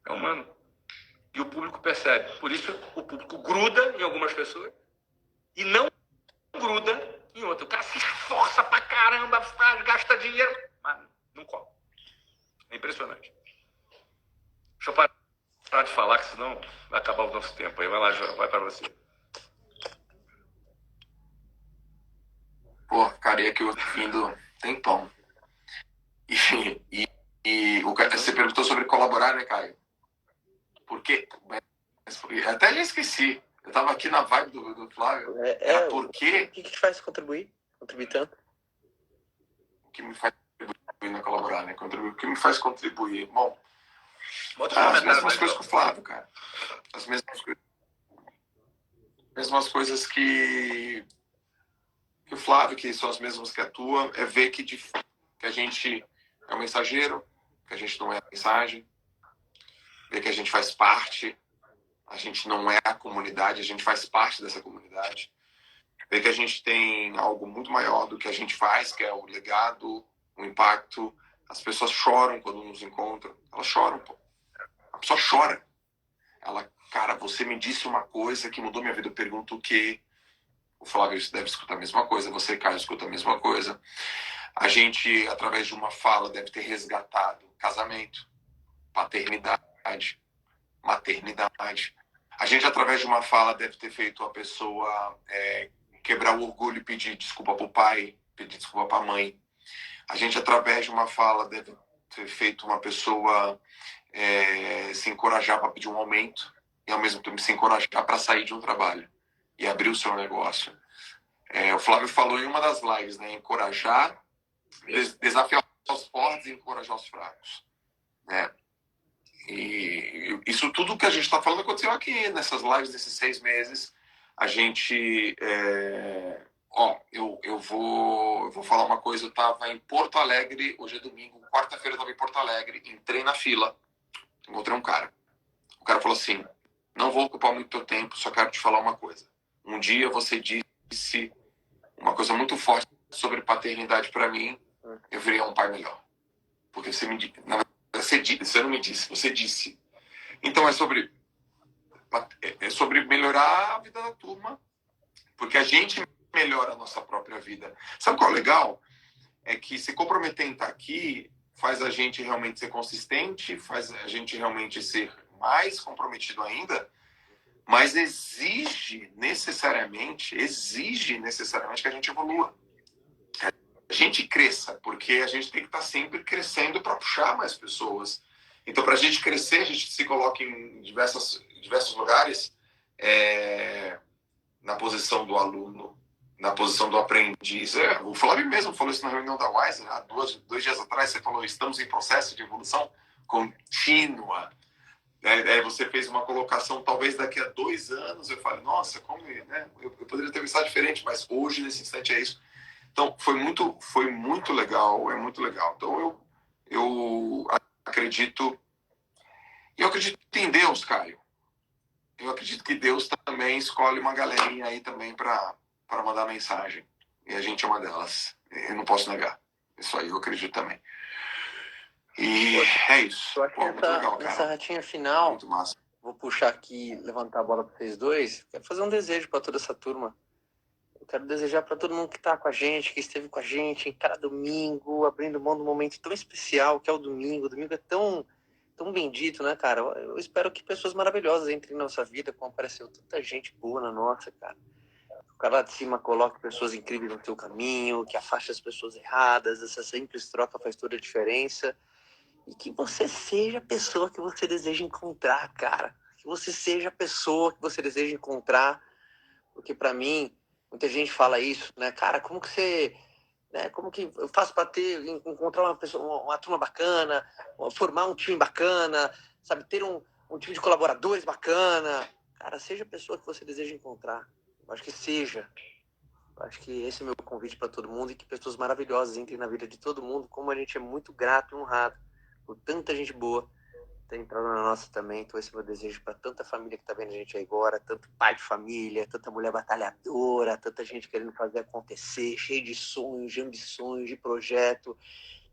É humano. E o público percebe. Por isso, o público gruda em algumas pessoas e não gruda em outras. O cara se esforça pra caramba, gasta dinheiro, mas não cola. É impressionante. Deixa eu parar de falar, que senão vai acabar o nosso tempo. Aí vai lá, João, vai para você. Pô, ficaria aqui ouvindo tempão. E você perguntou sobre colaborar, né, Caio? Por quê? Até já esqueci. Eu tava aqui na vibe do Flávio. Por quê? O que te faz contribuir? Contribuir tanto? O que me faz contribuir na colaborar, né? O que me faz contribuir? Bom, As mesmas coisas que o Flávio, cara. As mesmas coisas que o Flávio, que são as mesmas que a tua, é ver que a gente é um mensageiro, que a gente não é a mensagem, ver que a gente faz parte, a gente não é a comunidade, a gente faz parte dessa comunidade, ver que a gente tem algo muito maior do que a gente faz, que é o legado, o impacto. As pessoas choram quando nos encontram, elas choram, pô. A pessoa chora. Cara, você me disse uma coisa que mudou minha vida. Eu pergunto o quê? O Flávio deve escutar a mesma coisa, você, Caio, escuta a mesma coisa. A gente, através de uma fala, deve ter resgatado casamento, paternidade, maternidade. A gente, através de uma fala, deve ter feito a pessoa quebrar o orgulho e pedir desculpa para o pai, pedir desculpa para a mãe. A gente, através de uma fala, deve ter feito uma pessoa se encorajar para pedir um aumento e, ao mesmo tempo, se encorajar para sair de um trabalho e abrir o seu negócio. O Flávio falou em uma das lives, né? Encorajar, desafiar os fortes e encorajar os fracos, né? E isso tudo que a gente está falando aconteceu aqui nessas lives desses 6 meses. A gente eu vou falar uma coisa. Eu estava em Porto Alegre, hoje é domingo, quarta-feira eu estava em Porto Alegre, entrei na fila, encontrei um cara. O cara falou assim: não vou ocupar muito teu tempo, só quero te falar uma coisa. Um dia você disse uma coisa muito forte sobre paternidade para mim, eu virei um pai melhor. Porque você me disse, você não me disse, você disse. Então é sobre melhorar a vida da turma, porque a gente melhora a nossa própria vida. Sabe qual é o legal? É que se comprometer em estar aqui faz a gente realmente ser consistente, faz a gente realmente ser mais comprometido ainda, mas exige necessariamente que a gente evolua. A gente cresça, porque a gente tem que estar sempre crescendo para puxar mais pessoas. Então, para a gente crescer, a gente se coloca em diversos lugares, na posição do aluno, na posição do aprendiz. O Flávio mesmo falou isso na reunião da Wise, há 2 dias atrás, você falou, estamos em processo de evolução contínua. Você fez uma colocação, talvez daqui a 2 anos, eu falei, nossa, como, né? Eu poderia ter pensado diferente, mas hoje, nesse instante, é isso. Então, foi muito legal, é muito legal. Então, eu acredito em Deus, Caio. Eu acredito que Deus também escolhe uma galerinha aí também para mandar mensagem. E a gente é uma delas. Eu não posso negar. Isso aí eu acredito também. E é isso. Eu acho que muito legal, cara. nessa retinha final, muito massa. Vou puxar aqui, levantar a bola para vocês dois. Quero fazer um desejo para toda essa turma. Eu quero desejar para todo mundo que está com a gente, que esteve com a gente em cada domingo, abrindo mão de um momento tão especial que é o domingo. O domingo é tão bendito, né, cara? Eu espero que pessoas maravilhosas entrem na nossa vida, como apareceu tanta gente boa na nossa, cara. O cara lá de cima coloque pessoas incríveis no teu caminho, que afaste as pessoas erradas. Essa simples troca faz toda a diferença. E que você seja a pessoa que você deseja encontrar, cara. Que você seja a pessoa que você deseja encontrar. Porque pra mim, muita gente fala isso, né? Cara, como que você... Né? Como que eu faço para encontrar uma pessoa, uma turma bacana, formar um time bacana, sabe, ter um time de colaboradores bacana. Cara, seja a pessoa que você deseja encontrar. Eu acho que seja. Eu acho que esse é o meu convite para todo mundo e que pessoas maravilhosas entrem na vida de todo mundo, como a gente é muito grato e honrado por tanta gente boa ter entrado na nossa também. Então esse é o meu desejo para tanta família que está vendo a gente aí agora, tanto pai de família, tanta mulher batalhadora, tanta gente querendo fazer acontecer, cheio de sonhos, de ambições, de projeto.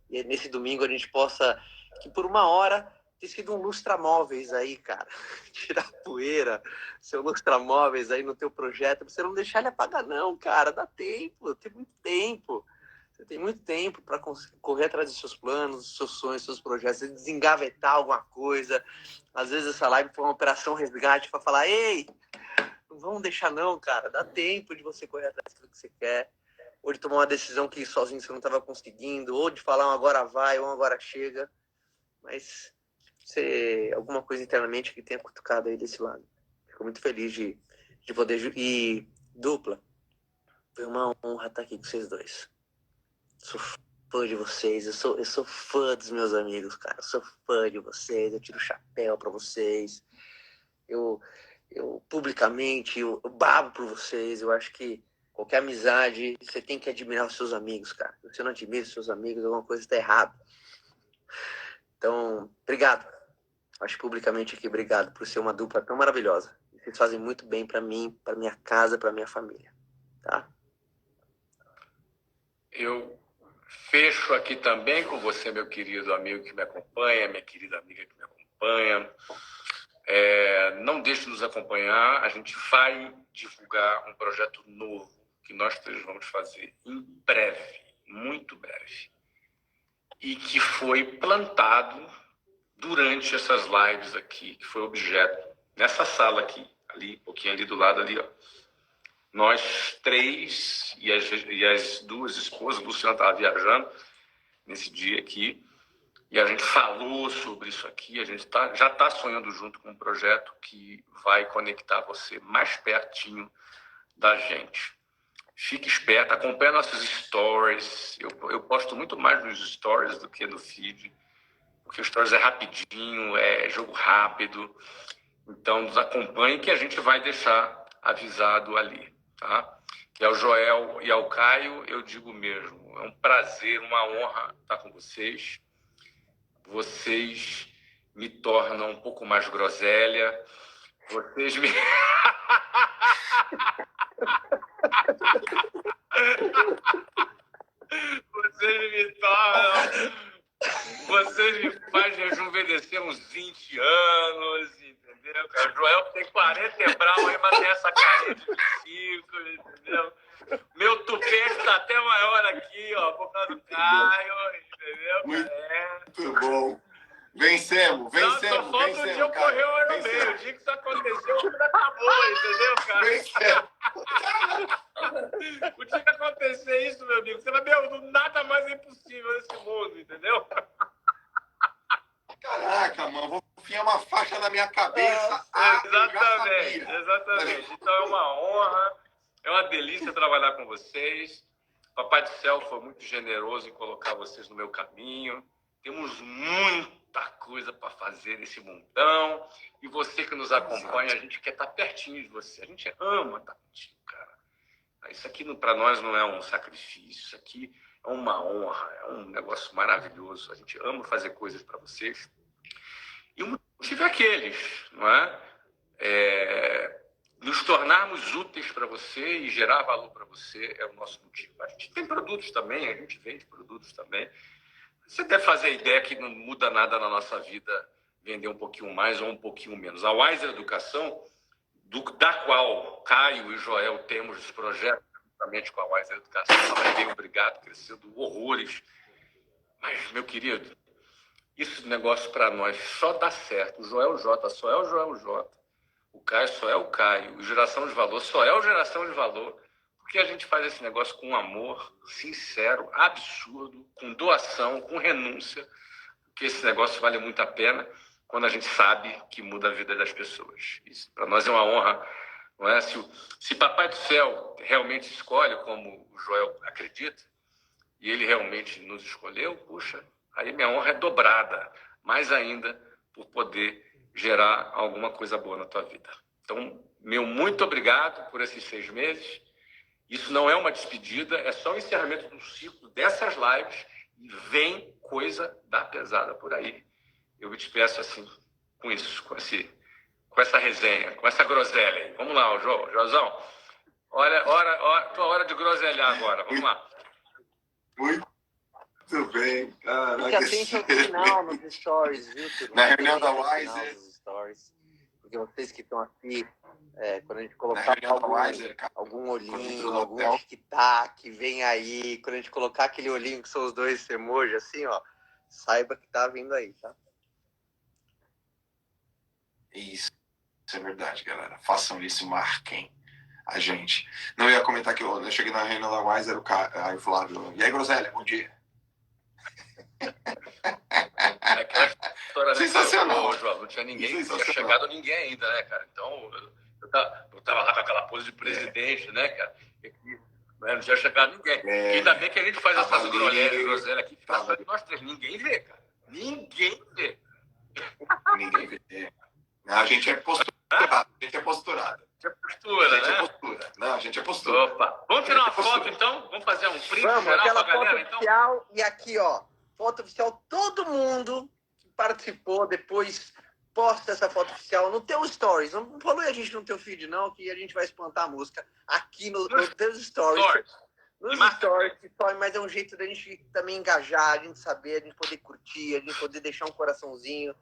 E nesse domingo a gente possa, que por uma hora, ter sido um lustramóveis aí, cara. Tirar poeira, seu lustramóveis aí no teu projeto, pra você não deixar ele apagar não, cara. Dá tempo, tem muito tempo. Você tem muito tempo para correr atrás dos seus planos, dos seus sonhos, dos seus projetos, desengavetar alguma coisa. Às vezes essa live foi uma operação resgate para falar, ei, não vamos deixar não, cara. Dá tempo de você correr atrás daquilo que você quer. Ou de tomar uma decisão que sozinho você não estava conseguindo. Ou de falar um agora vai, ou um agora chega. Mas você, alguma coisa internamente que tenha cutucado aí desse lado. Fico muito feliz de poder... E dupla, foi uma honra estar aqui com vocês dois. Sou fã de vocês, eu sou fã dos meus amigos, cara. Eu sou fã de vocês, eu tiro o chapéu pra vocês. Eu publicamente, eu babo por vocês. Eu acho que qualquer amizade, você tem que admirar os seus amigos, cara. Se você não admira os seus amigos, alguma coisa está errada. Então, obrigado. Acho publicamente aqui, obrigado por ser uma dupla tão maravilhosa. Vocês fazem muito bem pra mim, pra minha casa, pra minha família, tá? Eu fecho aqui também com você, meu querido amigo que me acompanha, minha querida amiga que me acompanha. Não deixe de nos acompanhar. A gente vai divulgar um projeto novo que nós três vamos fazer em breve, muito breve. E que foi plantado durante essas lives aqui, que foi objeto nessa sala aqui, ali, um pouquinho ali do lado ali, ó. Nós três e as 2 esposas, a Luciana estava viajando nesse dia aqui, e a gente falou sobre isso aqui, a gente já está sonhando junto com um projeto que vai conectar você mais pertinho da gente. Fique esperto, acompanhe nossos stories. Eu posto muito mais nos stories do que no feed, porque o stories é rapidinho, é jogo rápido. Então, nos acompanhe que a gente vai deixar avisado ali, tá? E ao Joel e ao Caio, eu digo mesmo, é um prazer, uma honra estar com vocês. Vocês me tornam um pouco mais groselha. Vocês me... Vocês me fazem rejuvenescer uns 20 anos, entendeu? O Joel tem 40 e brau aí, mas tem essa carinha de 5, entendeu? Meu tupete tá até maior aqui, ó, por causa do Caio, entendeu? Muito bom. Vencemos. Só falta o dia ocorrer o ano meio. O dia que isso aconteceu, tudo acabou, entendeu, cara? Vencemos. O dia que acontecer isso, meu amigo, você vai ver, nada mais é impossível nesse mundo, entendeu? Caraca, mano, vou enfiar uma faixa na minha cabeça. Exatamente. Então é uma honra, é uma delícia trabalhar com vocês. Papai do Céu foi muito generoso em colocar vocês no meu caminho. Temos muita coisa para fazer nesse mundão. E você que nos acompanha, a gente quer estar pertinho de você. A gente ama estar contigo, cara. Isso aqui para nós não é um sacrifício. Isso aqui é uma honra, é um negócio maravilhoso. A gente ama fazer coisas para vocês. E o motivo é aqueles, não é? Nos tornarmos úteis para você e gerar valor para você é o nosso motivo. A gente tem produtos também, a gente vende produtos também. Você deve fazer a ideia que não muda nada na nossa vida vender um pouquinho mais ou um pouquinho menos. A Wiser Educação, da qual Caio e Joel temos esse projeto, juntamente com a Wiser Educação, ela bem obrigado, crescendo horrores. Mas, meu querido, esse negócio para nós só dá certo. O Joel J só é o Joel J. O Caio só é o Caio. O Geração de Valor só é o Geração de Valor. Porque a gente faz esse negócio com amor sincero, absurdo, com doação, com renúncia. Porque esse negócio vale muito a pena quando a gente sabe que muda a vida das pessoas. Isso para nós é uma honra. Não é? Se Papai do Céu realmente escolhe, como o Joel acredita, e ele realmente nos escolheu, puxa, aí minha honra é dobrada, mais ainda por poder gerar alguma coisa boa na tua vida. Então, meu muito obrigado por esses 6 meses. Isso não é uma despedida, é só o encerramento do ciclo dessas lives e vem coisa da pesada por aí. Eu me despeço assim, com isso, com essa resenha, com essa groselha aí. Vamos lá, Joãozão. Olha, tua hora de groselhar agora, vamos lá. Muito bem, caraca. Fique atento ao final nos stories, viu? Na reunião da Wiser. Porque vocês que estão aqui, quando a gente Na colocar reunião da Wiser, cara. algum olhinho, no algum hotel. tic-tac, vem aí. Quando a gente colocar aquele olhinho que são os 2 emojis, assim, ó, saiba que tá vindo aí, tá? Isso é verdade, galera. Façam isso e marquem a gente. Não, eu ia comentar que eu cheguei na reunião da Wiser, aí o Flávio, e aí, Groselha, bom dia. Sensacional. João, não tinha ninguém, não tinha chegado ninguém ainda, né, cara? Então, eu tava lá com aquela pose de presidente, né, cara? Não tinha chegado ninguém. Ainda bem que a gente faz essas groselhas aqui, fica só de nós 3. Ninguém vê, cara. Ninguém vê. Ninguém vê. A gente é posturado. A gente é posturado. É postura, A gente né? é postura. Não, a gente é postura. Opa. Vamos tirar uma foto, então? Vamos fazer um print Vamos, geral aquela pra galera, foto então? oficial. E aqui, ó, foto oficial. Todo mundo que participou depois posta essa foto oficial no teu stories. Não falou a gente no teu feed, não, que a gente vai espantar a música. Aqui no teus stories. Nos stories, mas é um jeito da gente também engajar, a gente saber, a gente poder curtir, a gente poder deixar um coraçãozinho,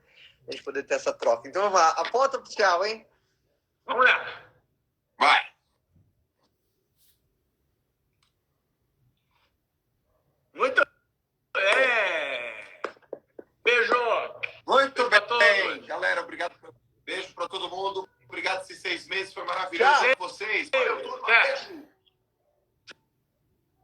a gente poder ter essa troca. Então vamos lá, a foto oficial, hein? Vamos lá. Vai. Muito beijo. Muito Beijo pra bem. todos. Galera, obrigado. Beijo pra todo mundo. Obrigado esses 6 meses, foi maravilhoso Tchau. com vocês. Valeu, turma. É.